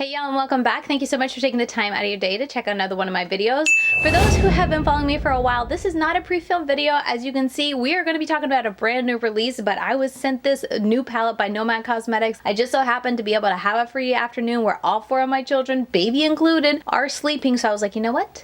Hey y'all, and welcome back. Thank you so much for taking the time out of your day to check out another one of my videos. For those who have been following me for a while, this is not a pre-filmed video. As you can see, we are going to be talking about a brand new release, but I was sent this new palette by Nomad Cosmetics. I just so happened to be able to have a free afternoon where all four of my children, baby included, are sleeping. So I was like, you know what?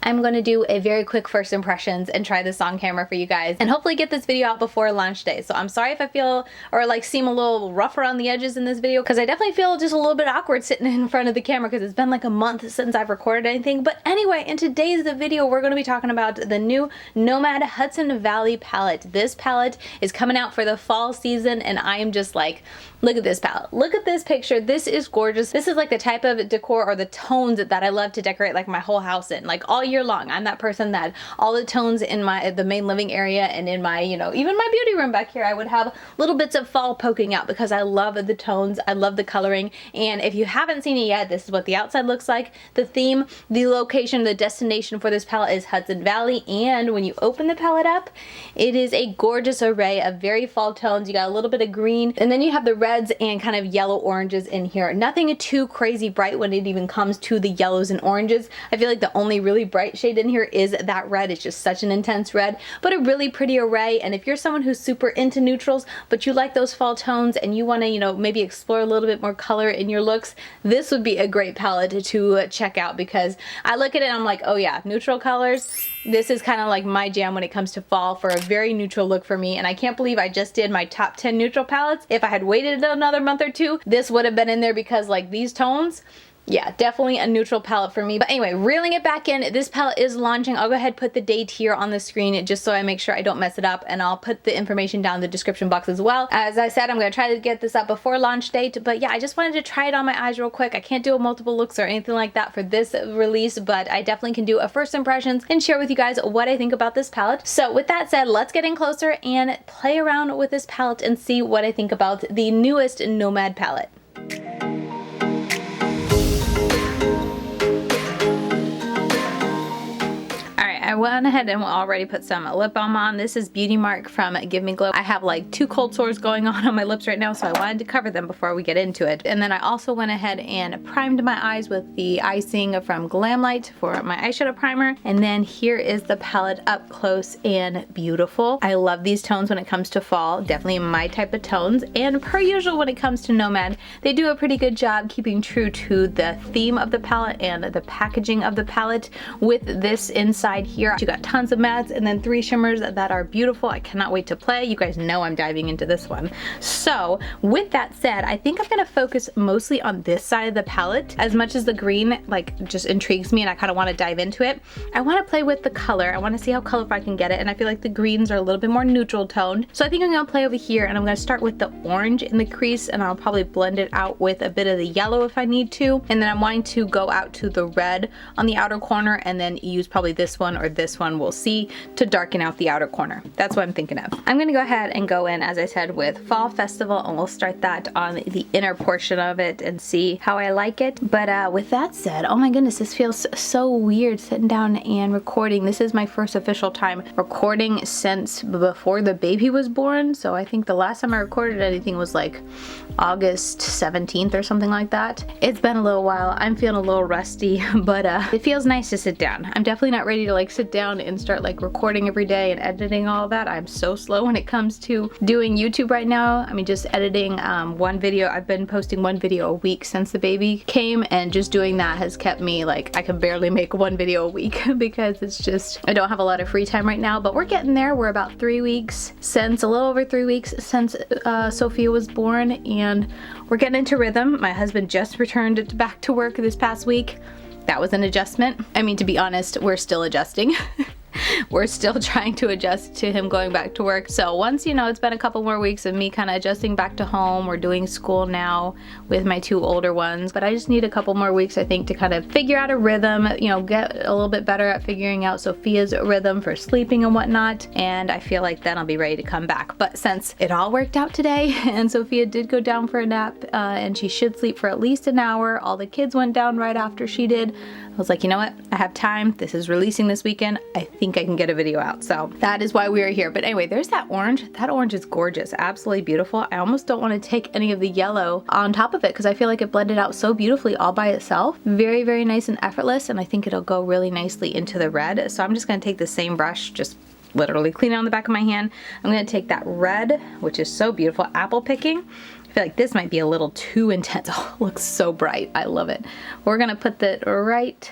I'm going to do a very quick first impressions and try this on camera for you guys and hopefully get this video out before launch day. So I'm sorry if I feel or like seem a little rough around the edges in this video because I definitely feel just a little bit awkward sitting in front of the camera because it's been like a month since I've recorded anything. But anyway, in today's video, we're going to be talking about the new Nomad Hudson Valley palette. This palette is coming out for the fall season and I am just like, look at this palette. Look at this picture. This is gorgeous. This is like the type of decor or the tones that I love to decorate like my whole house in. Like all year long. I'm that person that all the tones in the main living area and in my, even my beauty room back here, I would have little bits of fall poking out because I love the tones. I love the coloring. And if you haven't seen it yet, this is what the outside looks like. The theme, the location, the destination for this palette is Hudson Valley. And when you open the palette up, it is a gorgeous array of very fall tones. You got a little bit of green and then you have the reds and kind of yellow oranges in here. Nothing too crazy bright when it even comes to the yellows and oranges. I feel like the only really bright shade in here is that red. It's just such an intense red, but a really pretty array. And if you're someone who's super into neutrals, but you like those fall tones and you want to, maybe explore a little bit more color in your looks, this would be a great palette to check out because I look at it and I'm like, oh yeah, neutral colors. This is kind of like my jam when it comes to fall for a very neutral look for me. And I can't believe I just did my top 10 neutral palettes. If I had waited another month or two, this would have been in there because like these tones, yeah, definitely a neutral palette for me. But anyway, reeling it back in, this palette is launching. I'll go ahead and put the date here on the screen just so I make sure I don't mess it up, and I'll put the information down in the description box as well. As I said, I'm going to try to get this up before launch date, but yeah, I just wanted to try it on my eyes real quick. I can't do a multiple looks or anything like that for this release, but I definitely can do a first impressions and share with you guys what I think about this palette. So with that said, let's get in closer and play around with this palette and see what I think about the newest Nomad palette. I went ahead and already put some lip balm on. This is Beauty Mark from Give Me Glow. I have like 2 cold sores going on my lips right now, so I wanted to cover them before we get into it. And then I also went ahead and primed my eyes with the icing from Glamlight for my eyeshadow primer. And then here is the palette up close and beautiful. I love these tones when it comes to fall, definitely my type of tones. And per usual when it comes to Nomad, they do a pretty good job keeping true to the theme of the palette and the packaging of the palette with this inside here. You got tons of mattes and then 3 shimmers that are beautiful. I cannot wait to play. You guys know I'm diving into this one. So with that said, I think I'm going to focus mostly on this side of the palette. As much as the green like just intrigues me and I kind of want to dive into it, I want to play with the color. I want to see how colorful I can get it, and I feel like the greens are a little bit more neutral toned. So I think I'm going to play over here and I'm going to start with the orange in the crease, and I'll probably blend it out with a bit of the yellow if I need to. And then I'm wanting to go out to the red on the outer corner and then use probably this one or this one, we'll see, to darken out the outer corner. That's what I'm thinking of. I'm gonna go ahead and go in, as I said, with Fall Festival, and we'll start that on the inner portion of it and see how I like it. But with that said, oh my goodness, this feels so weird sitting down and recording. This is my first official time recording since before the baby was born. So I think the last time I recorded anything was like August 17th or something like that. It's been a little while. I'm feeling a little rusty, but it feels nice to sit down. I'm definitely not ready to like sit down and start like recording every day and editing all that. I'm so slow when it comes to doing YouTube right now. I mean, just editing one video. I've been posting 1 video a week since the baby came, and just doing that has kept me like, I can barely make 1 video a week because it's just, I don't have a lot of free time right now, but we're getting there. We're about 3 weeks since, a little over 3 weeks since Sophia was born, and we're getting into rhythm. My husband just returned back to work this past week. That was an adjustment. I mean, to be honest, we're still adjusting. We're still trying to adjust to him going back to work. So once, it's been a couple more weeks of me kind of adjusting back to home. We're doing school now with my 2 older ones, but I just need a couple more weeks, I think, to kind of figure out a rhythm, get a little bit better at figuring out Sophia's rhythm for sleeping and whatnot. And I feel like then I'll be ready to come back. But since it all worked out today and Sophia did go down for a nap and she should sleep for at least an hour, all the kids went down right after she did. I was like, you know what? I have time. This is releasing this weekend. I think I can get a video out. So that is why we are here. But anyway, there's that orange. That orange is gorgeous, absolutely beautiful. I almost don't want to take any of the yellow on top of it because I feel like it blended out so beautifully all by itself. Very, very nice and effortless, and I think it'll go really nicely into the red. So I'm just going to take the same brush, just literally clean it on the back of my hand. I'm going to take that red, which is so beautiful, apple picking. I feel like this might be a little too intense. Oh, it looks so bright. I love it. We're going to put that right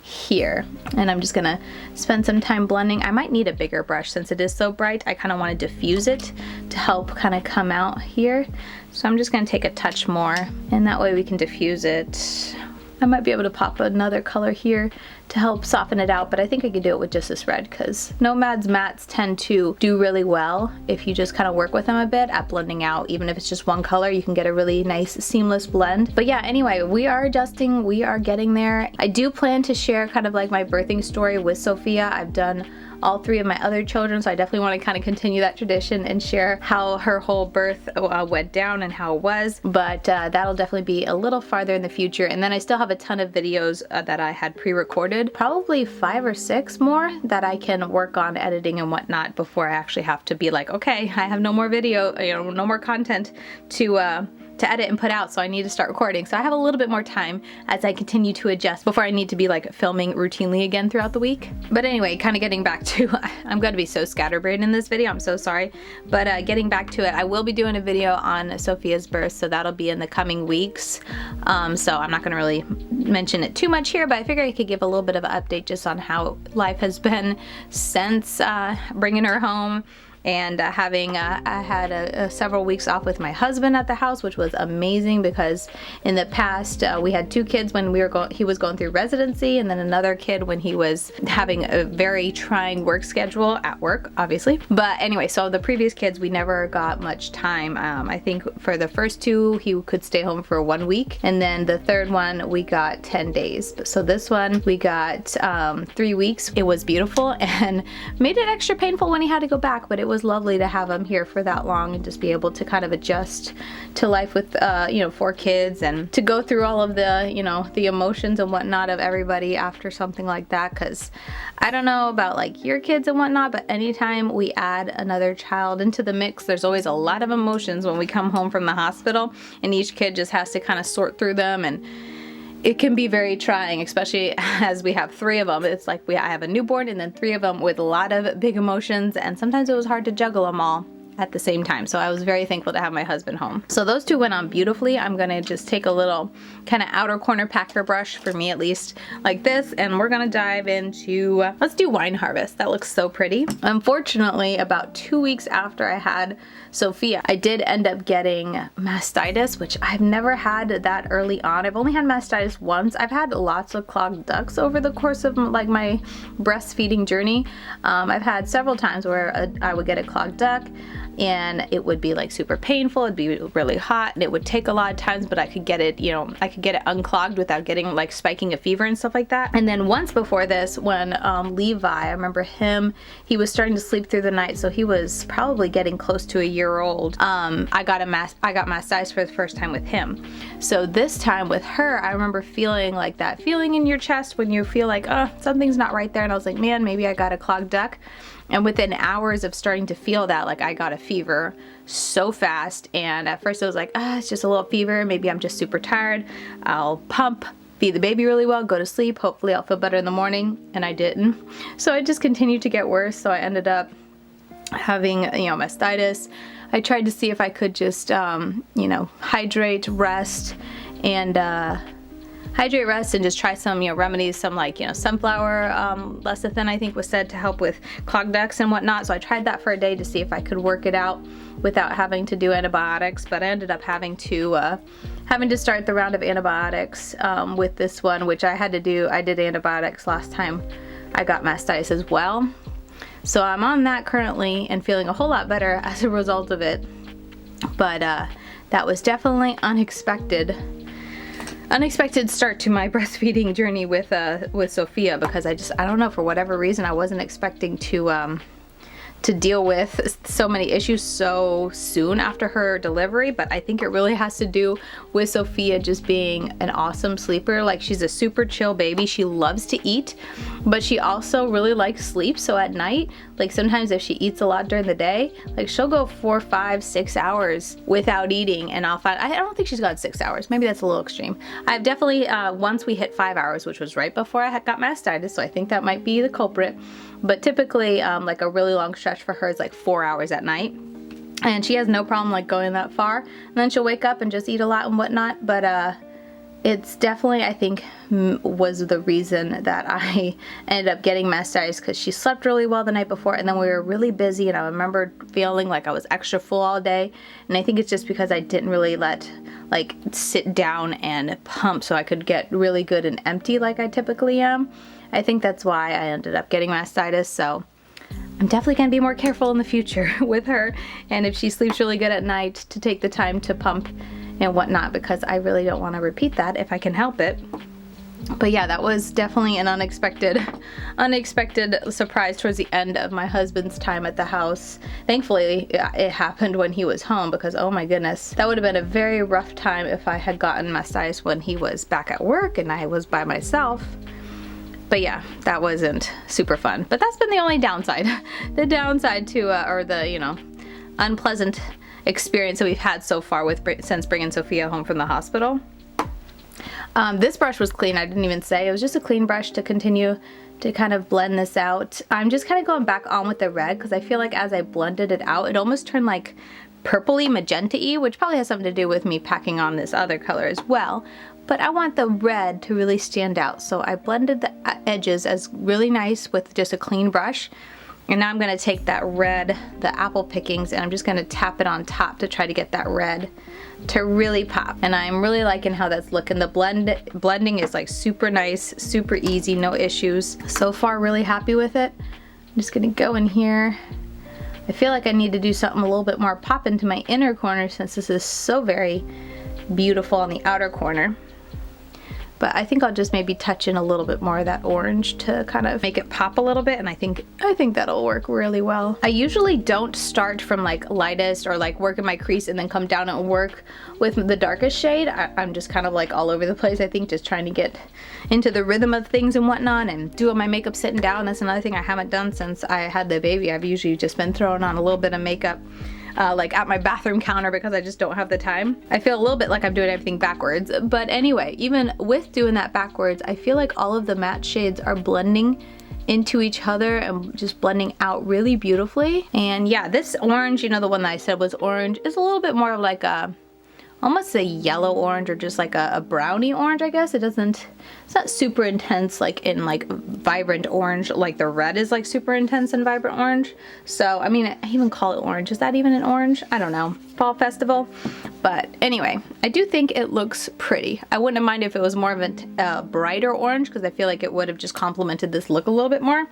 here, and I'm just gonna spend some time blending. I might need a bigger brush since it is so bright. I kind of want to diffuse it to help kind of come out here. So I'm just gonna take a touch more, and that way we can diffuse it. I might be able to pop another color here to help soften it out, but I think I could do it with just this red because Nomad's mattes tend to do really well if you just kind of work with them a bit at blending out. Even if it's just one color, you can get a really nice seamless blend. But yeah, anyway, we are adjusting, we are getting there. I do plan to share kind of like my birthing story with Sophia. I've done all 3 of my other children, so I definitely want to kind of continue that tradition and share how her whole birth went down and how it was. But that'll definitely be a little farther in the future. And then I still have a ton of videos that I had pre-recorded, probably 5 or 6 more that I can work on editing and whatnot before I actually have to be like, okay, I have no more video, you know, no more content to edit and put out, so I need to start recording. So I have a little bit more time as I continue to adjust before I need to be like filming routinely again throughout the week. But anyway, kind of getting back to, I'm going to be so scatterbrained in this video, I'm so sorry. But getting back to it, I will be doing a video on Sophia's birth, so that'll be in the coming weeks. So I'm not going to really mention it too much here, but I figured I could give a little bit of an update just on how life has been since bringing her home. And I had several weeks off with my husband at the house, which was amazing because in the past we had 2 kids when he was going through residency, and then another kid when he was having a very trying work schedule at work, obviously. But anyway, so the previous kids we never got much time. I think for the first 2 he could stay home for 1 week, and then the third one we got 10 days. So this one we got 3 weeks. It was beautiful and made it extra painful when he had to go back, but it was lovely to have him here for that long and just be able to kind of adjust to life with you know, 4 kids, and to go through all of the, you know, the emotions and whatnot of everybody after something like that. Because I don't know about like your kids and whatnot, but anytime we add another child into the mix, there's always a lot of emotions when we come home from the hospital, and each kid just has to kind of sort through them, and it can be very trying, especially as we have 3 of them. It's like I have a newborn and then 3 of them with a lot of big emotions, and sometimes it was hard to juggle them all at the same time. So I was very thankful to have my husband home. So those 2 went on beautifully. I'm gonna just take a little kind of outer corner packer brush, for me at least, like this, and we're gonna dive into, let's do Wine Harvest. That looks so pretty. Unfortunately, about 2 weeks after I had Sophia, I did end up getting mastitis, which I've never had that early on. I've only had mastitis once. I've had lots of clogged ducts over the course of like my breastfeeding journey. I've had several times where I would get a clogged duct and it would be like super painful. It'd be really hot and it would take a lot of times, but I could get it, you know, I could get it unclogged without getting like spiking a fever and stuff like that. And then once before this, when Levi, I remember him, he was starting to sleep through the night, so he was probably getting close to a year old. I got mastitis for the first time with him. So this time with her, I remember feeling like that feeling in your chest when you feel like, oh, something's not right there, and I was like, man, maybe I got a clogged duct. And within hours of starting to feel that, like, I got a fever so fast. And at first I was like, it's just a little fever. Maybe I'm just super tired. I'll pump, feed the baby really well, go to sleep. Hopefully I'll feel better in the morning. And I didn't. So it just continued to get worse. So I ended up having, you know, mastitis. I tried to see if I could just, you know, hydrate, rest, and just try some, you know, remedies, some like, you know, sunflower lecithin, I think was said to help with clogged ducts and whatnot. So I tried that for a day to see if I could work it out without having to do antibiotics, but I ended up having to start the round of antibiotics with this one, which I had to do. I did antibiotics last time I got mastitis as well. So I'm on that currently and feeling a whole lot better as a result of it. But that was definitely unexpected start to my breastfeeding journey with Sophia, because I don't know, for whatever reason I wasn't expecting to to deal with so many issues so soon after her delivery, but I think it really has to do with Sophia just being an awesome sleeper. Like, she's a super chill baby. She loves to eat, but she also really likes sleep. So at night, like sometimes if she eats a lot during the day, like she'll go 4, 5, 6 hours without eating, and I'll find, I don't think she's got 6 hours. Maybe that's a little extreme. I've definitely, once we hit 5 hours, which was right before I got mastitis, so I think that might be the culprit. But typically, like a really long stretch for her is like 4 hours at night. And she has no problem like going that far. And then she'll wake up and just eat a lot and whatnot. But it's definitely, I think, was the reason that I ended up getting mastitis, because she slept really well the night before, and then we were really busy, and I remember feeling like I was extra full all day. And I think it's just because I didn't really like sit down and pump so I could get really good and empty like I typically am. I think that's why I ended up getting mastitis. So I'm definitely gonna be more careful in the future with her, and if she sleeps really good at night, to take the time to pump and whatnot, because I really don't want to repeat that if I can help it. But yeah, that was definitely an unexpected surprise towards the end of my husband's time at the house. Thankfully, it happened when he was home, because oh my goodness, that would have been a very rough time if I had gotten mastitis when he was back at work and I was by myself. But yeah, that wasn't super fun. But that's been the only downside. The downside to, or the, you know, unpleasant experience that we've had so far since bringing Sophia home from the hospital. This brush was clean, I didn't even say. It was just a clean brush to continue to kind of blend this out. I'm just kind of going back on with the red, because I feel like as I blended it out, it almost turned like purpley magenta-y, which probably has something to do with me packing on this other color as well. But I want the red to really stand out, so I blended the edges as really nice with just a clean brush. And now I'm going to take that red, the apple pickings, and I'm just going to tap it on top to try to get that red to really pop. And I'm really liking how that's looking. The blending is like super nice, super easy, no issues. So far, really happy with it. I'm just going to go in here. I feel like I need to do something a little bit more pop into my inner corner, since this is so very beautiful on the outer corner. But I think I'll just maybe touch in a little bit more of that orange to kind of make it pop a little bit, and I think that'll work really well. I usually don't start from like lightest or like work in my crease and then come down and work with the darkest shade. I'm just kind of like all over the place, I think, just trying to get into the rhythm of things and whatnot, and doing my makeup sitting down. That's another thing I haven't done since I had the baby. I've usually just been throwing on a little bit of makeup like at my bathroom counter, because I just don't have the time. I feel a little bit like I'm doing everything backwards, but anyway, even with doing that backwards, I feel like all of the matte shades are blending into each other and just blending out really beautifully. And yeah, this orange, you know, the one that I said was orange, is a little bit more of like a almost a yellow orange, or just like a brownie orange, I guess. It's not super intense like in like vibrant orange, like the red is like super intense and vibrant orange. So I mean, I even call it orange. Is that even an orange? I don't know. Fall festival. But anyway, I do think it looks pretty. I wouldn't mind if it was more of a brighter orange, because I feel like it would have just complemented this look a little bit more.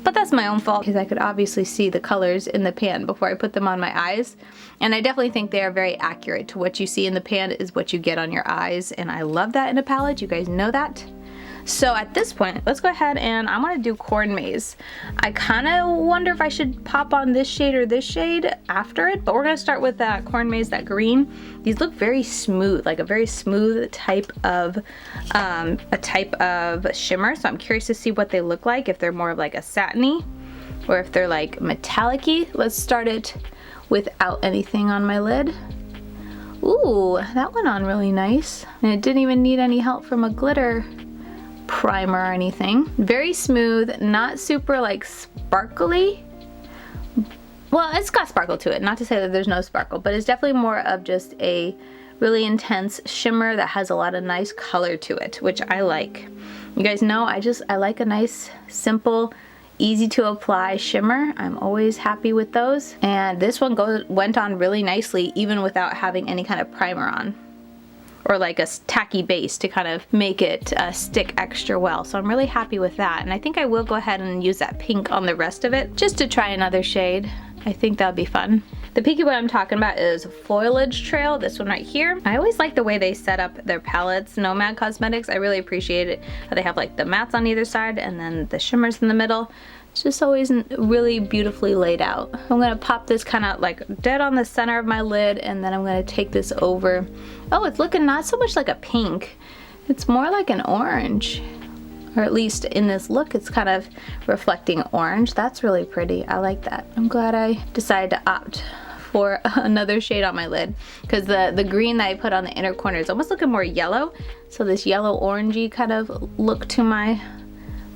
But that's my own fault, because I could obviously see the colors in the pan before I put them on my eyes. And I definitely think they are very accurate to what you see in the pan is what you get on your eyes. And I love that in a palette. You guys know that. So at this point, let's go ahead and I want to do Corn Maze. I kind of wonder if I should pop on this shade or this shade after it, but we're going to start with that Corn Maze, that green. These look very smooth, like a very smooth type of shimmer. So I'm curious to see what they look like, if they're more of like a satiny or if they're like metallic-y. Let's start it without anything on my lid. Ooh, that went on really nice. And it didn't even need any help from a glitter primer or anything. Very smooth, not super like sparkly. Well, it's got sparkle to it, not to say that there's no sparkle, but it's definitely more of just a really intense shimmer that has a lot of nice color to it, which I like. You guys know I like a nice, simple, easy to apply shimmer. I'm always happy with those. And this one went on really nicely even without having any kind of primer on, or like a tacky base to kind of make it stick extra well. So I'm really happy with that. And I think I will go ahead and use that pink on the rest of it just to try another shade. I think that'll be fun. The pinky one I'm talking about is Foliage Trail, this one right here. I always like the way they set up their palettes, Nomad Cosmetics. I really appreciate it. How they have like the mattes on either side and then the shimmers in the middle. It's just always really beautifully laid out. I'm gonna pop this kind of like dead on the center of my lid, and then I'm gonna take this over. Oh, it's looking not so much like a pink. It's more like an orange. Or at least in this look, it's kind of reflecting orange. That's really pretty. I like that. I'm glad I decided to opt for another shade on my lid, because the green that I put on the inner corner is almost looking more yellow. So this yellow orangey kind of look to my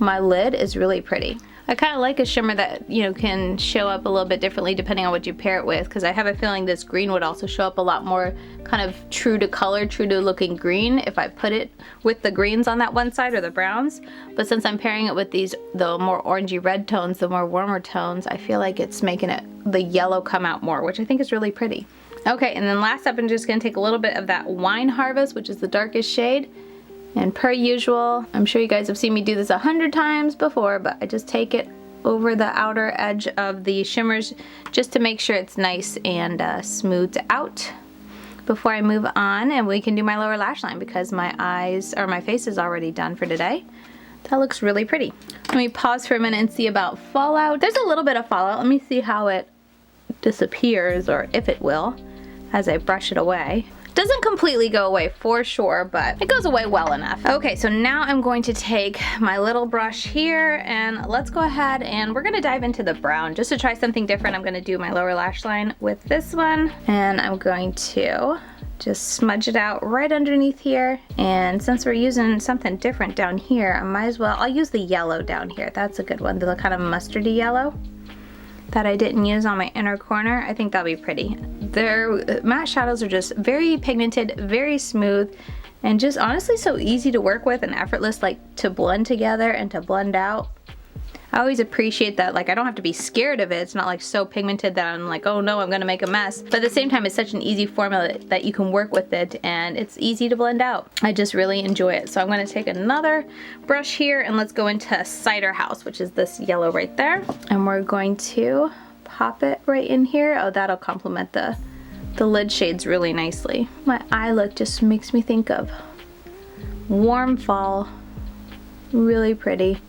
lid is really pretty. I kind of like a shimmer that, you know, can show up a little bit differently depending on what you pair it with, because I have a feeling this green would also show up a lot more kind of true to color, true to looking green if I put it with the greens on that one side or the browns. But since I'm pairing it with these, the more orangey red tones, the more warmer tones, I feel like it's making it the yellow come out more, which I think is really pretty. Okay, and then last up, I'm just going to take a little bit of that Wine Harvest, which is the darkest shade. And per usual, I'm sure you guys have seen me do this 100 times before, but I just take it over the outer edge of the shimmers just to make sure it's nice and smoothed out before I move on, and we can do my lower lash line because my eyes or my face is already done for today. That looks really pretty. Let me pause for a minute and see about fallout. There's a little bit of fallout. Let me see how it disappears, or if it will, as I brush it away. Doesn't completely go away for sure, but it goes away well enough. Okay, so now I'm going to take my little brush here, and let's go ahead and we're gonna dive into the brown just to try something different. I'm gonna do my lower lash line with this one, and I'm going to just smudge it out right underneath here. And since we're using something different down here, I might as well, I'll use the yellow down here. That's a good one, the kind of mustardy yellow that I didn't use on my inner corner. I think that'll be pretty. Their matte shadows are just very pigmented, very smooth, and just honestly so easy to work with and effortless, like to blend together and to blend out. I always appreciate that, like I don't have to be scared of it. It's not like so pigmented that I'm like, oh no, I'm gonna make a mess. But at the same time, it's such an easy formula that you can work with it, and it's easy to blend out. I just really enjoy it. So I'm gonna take another brush here, and let's go into Cider House, which is this yellow right there. And we're going to pop it right in here. Oh, that'll complement the lid shades really nicely. My eye look just makes me think of warm fall. Really pretty.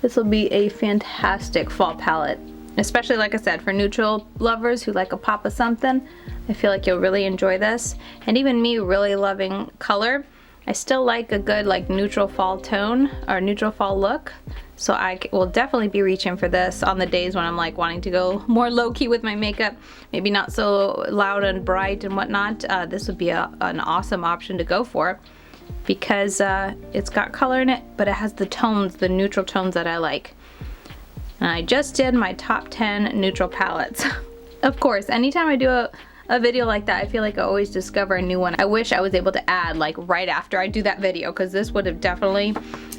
This will be a fantastic fall palette, especially like I said, for neutral lovers who like a pop of something. I feel like you'll really enjoy this. And even me really loving color, I still like a good like neutral fall tone or neutral fall look. So I will definitely be reaching for this on the days when I'm like wanting to go more low-key with my makeup, maybe not so loud and bright and whatnot. This would be an awesome option to go for, because it's got color in it, but it has the tones, the neutral tones that I like. And I just did my top 10 neutral palettes. Of course, anytime I do a video like that, I feel like I always discover a new one. I wish I was able to add like right after I do that video, because this would have definitely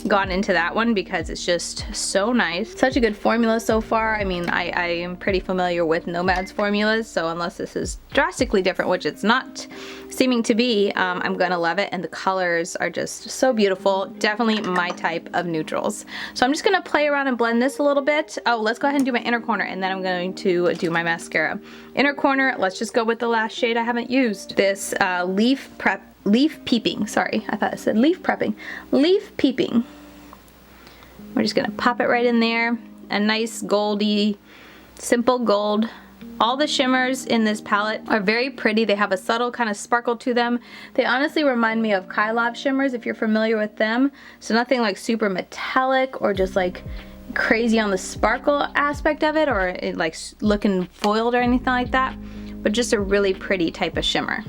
gone into that one because it's just so nice. Such a good formula so far. I mean, I am pretty familiar with Nomad's formulas, so unless this is drastically different, which it's not seeming to be, I'm gonna love it, and the colors are just so beautiful. Definitely my type of neutrals. So I'm just gonna play around and blend this a little bit. Oh, let's go ahead and do my inner corner, and then I'm going to do my mascara. Inner corner, let's just go with the last shade I haven't used. This Leaf Peeping, sorry, I thought it said Leaf Prepping. Leaf Peeping. We're just gonna pop it right in there. A nice goldy, simple gold. All the shimmers in this palette are very pretty. They have a subtle kind of sparkle to them. They honestly remind me of Kylob shimmers, if you're familiar with them. So nothing like super metallic or just like crazy on the sparkle aspect of it, or it like looking foiled or anything like that, but just a really pretty type of shimmer.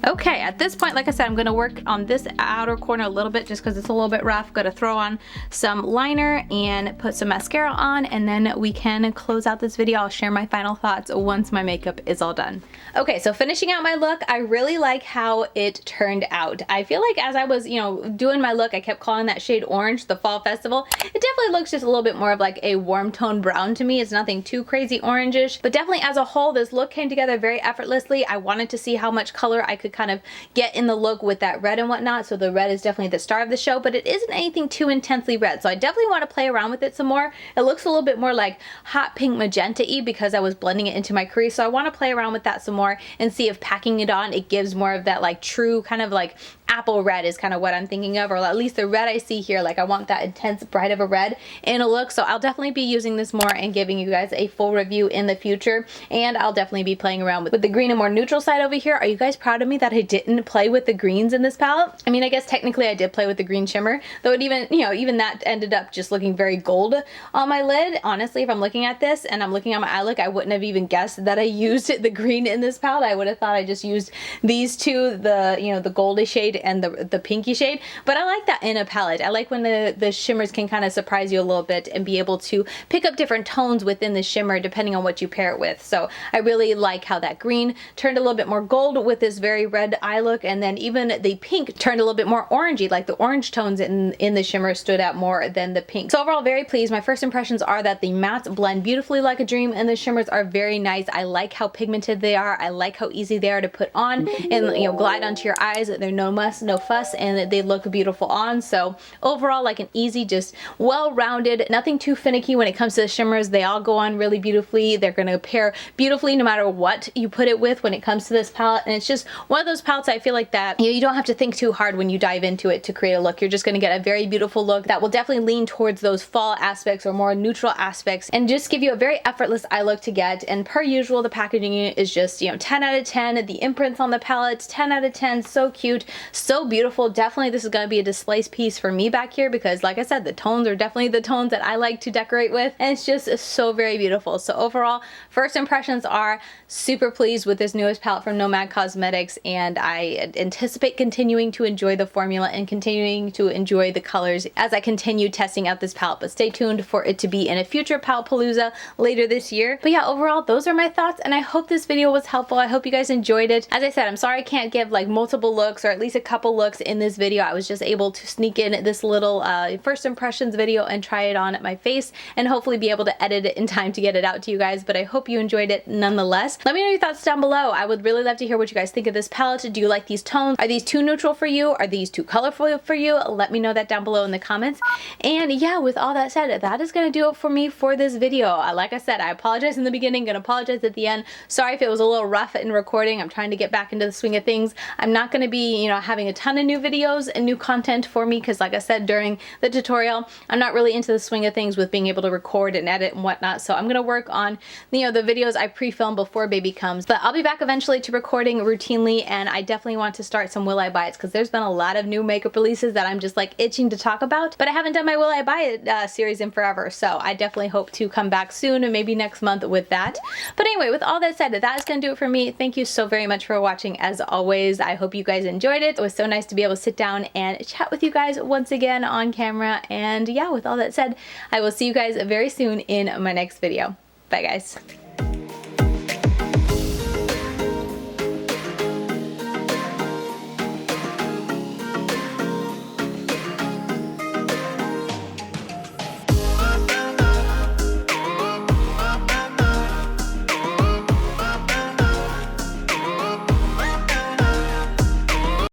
Okay, at this point, like I said, I'm gonna work on this outer corner a little bit just because it's a little bit rough. Gonna throw on some liner and put some mascara on, and then we can close out this video. I'll share my final thoughts once my makeup is all done. Okay, so finishing out my look, I really like how it turned out. I feel like as I was, you know, doing my look, I kept calling that shade orange, the Fall Festival. It definitely looks just a little bit more of like a warm tone brown to me. It's nothing too crazy orangish, but definitely as a whole, this look came together very effortlessly. I wanted to see how much color I could kind of get in the look with that red and whatnot. So the red is definitely the star of the show, but it isn't anything too intensely red. So I definitely want to play around with it some more. It looks a little bit more like hot pink magenta-y because I was blending it into my crease. So I want to play around with that some more and see if packing it on, it gives more of that like true kind of like apple red is kind of what I'm thinking of, or at least the red I see here. Like I want that intense bright of a red in a look. So I'll definitely be using this more and giving you guys a full review in the future. And I'll definitely be playing around with the green and more neutral side over here. Are you guys proud of me that I didn't play with the greens in this palette? I mean, I guess technically I did play with the green shimmer, though it even, you know, even that ended up just looking very gold on my lid. Honestly, if I'm looking at this and I'm looking at my eye look, I wouldn't have even guessed that I used the green in this palette. I would have thought I just used these two, the, you know, the goldy shade and the pinky shade. But I like that in a palette. I like when the shimmers can kind of surprise you a little bit and be able to pick up different tones within the shimmer depending on what you pair it with. So I really like how that green turned a little bit more gold with this very red eye look, and then even the pink turned a little bit more orangey, like the orange tones in the shimmer stood out more than the pink. So overall, very pleased. My first impressions are that the mattes blend beautifully like a dream and the shimmers are very nice. I like how pigmented they are. I like how easy they are to put on and, you know, glide onto your eyes. They're no muss, no fuss, and they look beautiful on. So overall, like an easy, just well-rounded, nothing too finicky when it comes to the shimmers. They all go on really beautifully. They're going to pair beautifully no matter what you put it with when it comes to this palette. And it's just one of those palettes I feel like that, you know, you don't have to think too hard when you dive into it to create a look. You're just going to get a very beautiful look that will definitely lean towards those fall aspects or more neutral aspects and just give you a very effortless eye look to get. And per usual, the packaging is just, you know, 10 out of 10. The imprints on the palette, 10 out of 10. So cute, so beautiful. Definitely this is going to be a display piece for me back here because, like I said, the tones are definitely the tones that I like to decorate with, and it's just so very beautiful. So overall, first impressions are super pleased with this newest palette from Nomad Cosmetics, and I anticipate continuing to enjoy the formula and continuing to enjoy the colors as I continue testing out this palette. But stay tuned for it to be in a future palette palooza later this year. But yeah, overall, those are my thoughts, and I hope this video was helpful. I hope you guys enjoyed it. As I said, I'm sorry I can't give like multiple looks or at least a couple looks in this video. I was just able to sneak in this little first impressions video and try it on my face and hopefully be able to edit it in time to get it out to you guys. But I hope you enjoyed it nonetheless. Let me know your thoughts down below. I would really love to hear what you guys think of this palette. Do you like these tones? Are these too neutral for you? Are these too colorful for you? Let me know that down below in the comments. And yeah, with all that said, that is going to do it for me for this video. Like I said, I apologize in the beginning, gonna apologize at the end. Sorry if it was a little rough in recording. I'm trying to get back into the swing of things. I'm not going to be, you know, having a ton of new videos and new content for me because, like I said during the tutorial, I'm not really into the swing of things with being able to record and edit and whatnot. So I'm going to work on, you know, the videos I pre-film before baby comes. But I'll be back eventually to recording routinely, and I definitely want to start some Will I Buy It because there's been a lot of new makeup releases that I'm just like itching to talk about. But I haven't done my Will I Buy It series in forever, so I definitely hope to come back soon and maybe next month with that. But anyway, with all that said, that is going to do it for me. Thank you so very much for watching as always. I hope you guys enjoyed it. It was so nice to be able to sit down and chat with you guys once again on camera. And yeah, with all that said, I will see you guys very soon in my next video. Bye guys.